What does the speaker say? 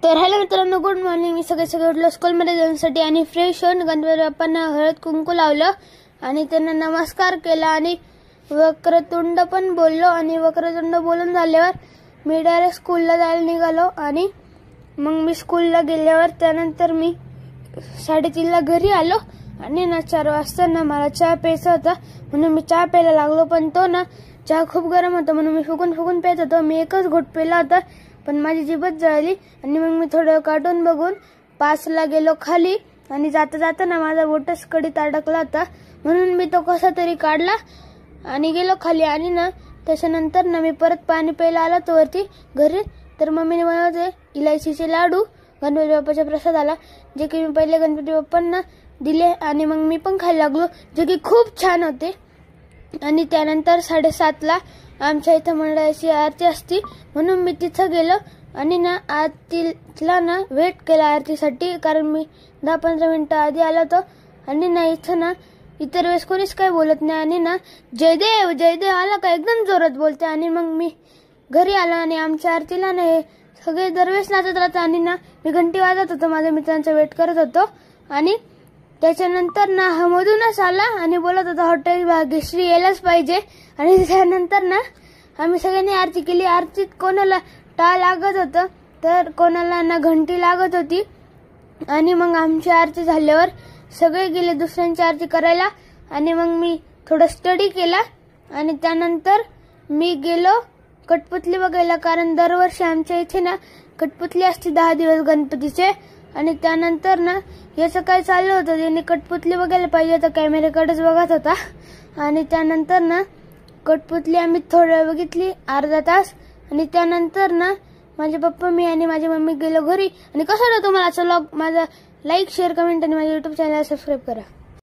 तर हॅलो मित्रांनो, good morning. मी सगळे उठलो स्कूलमध्ये जाण्यासाठी आणि फ्रेश होऊन गणपती बाप्पांना हळद कुंकू लावलं आणि त्यांना नमस्कार केला आणि वक्रतुंड पण बोललो आणि वक्रतुंड बोलून झाल्यावर मी डायरेक्ट स्कूलला जायला निघालो। आणि मग मी स्कूलला गेल्यावर त्यानंतर मी 3:30 ला घरी आलो आणि 4 वाजता मला चहा प्यायचा होता म्हणून मी चहा प्यायला लागलो, पण तो चहा खूप गरम होता म्हणून मी फुकून पेत होतो। मी एकच घोट पिला होता पण माझी जीभच जळली आणि मग मी थोडं कार्टून बघून 5 ला गेलो खाली आणि जाता माझा बोटच कडीत अडकला होता म्हणून मी तो कसा तरी काढला आणि गेलो खाली। आणि त्याच्यानंतर मी परत पाणी प्यायला आलो तो वरती घरी। तर मम्मीने बनवले इलायचीचे लाडू गणपती बाप्पाच्या प्रसादाला, जे की मी पहिले गणपती बाप्पांना दिले आणि मग मी पण खायला लागलो, जे की खूप छान होते। आणि त्यानंतर 7:30 ला आमच्या इथं मंडळाची आरती असती म्हणून मी तिथं गेलो आणि आरतीला वेट केला आरतीसाठी, कारण मी 10-15 मिनिटं आधी आलो होतो। आणि इथं इतर वेळेस कोणीच काही बोलत नाही आणि जयदेव जयदेव आला का एकदम जोरात बोलते। आणि मग मी घरी आलो आणि आमच्या आरतीला हे सगळे दरवेळेस नाचत राहतात आणि मी घंटी वाजत होतो, माझ्या मित्रांचा वेट करत होतो। आणि त्याच्यानंतर हा मधूनच आला आणि बोलत होता हॉटेल भाग्यश्री यायलाच पाहिजे। आणि त्यानंतर आम्ही सगळ्यांनी आरती केली। आरतीत कोणाला टाळ लागत होतं तर कोणाला घंटी लागत होती। आणि मग आमची आरती झाल्यावर सगळे गेले दुसऱ्यांची आरती करायला आणि मग मी थोडं स्टडी केला आणि त्यानंतर मी गेलो कठपुतली बघायला, कारण दरवर्षी आमच्या इथे कठपुतली असते 10 दिवस गणपतीचे। आणि त्यानंतर याचं काय चाललं होतं, त्यांनी कठपुतली बघायला पाहिजे तर कॅमेऱ्याकडेच बघत होता। आणि त्यानंतर कठपुतली आम्ही थोड्या वेळ बघितली, अर्धा तास। आणि त्यानंतर माझे पप्पा मी आणि माझी मम्मी गेलो घरी। आणि कसं वाटलं तुम्हाला व्लॉग माझा, लाईक शेअर कमेंट आणि माझ्या YouTube चॅनलला सबस्क्राईब करा।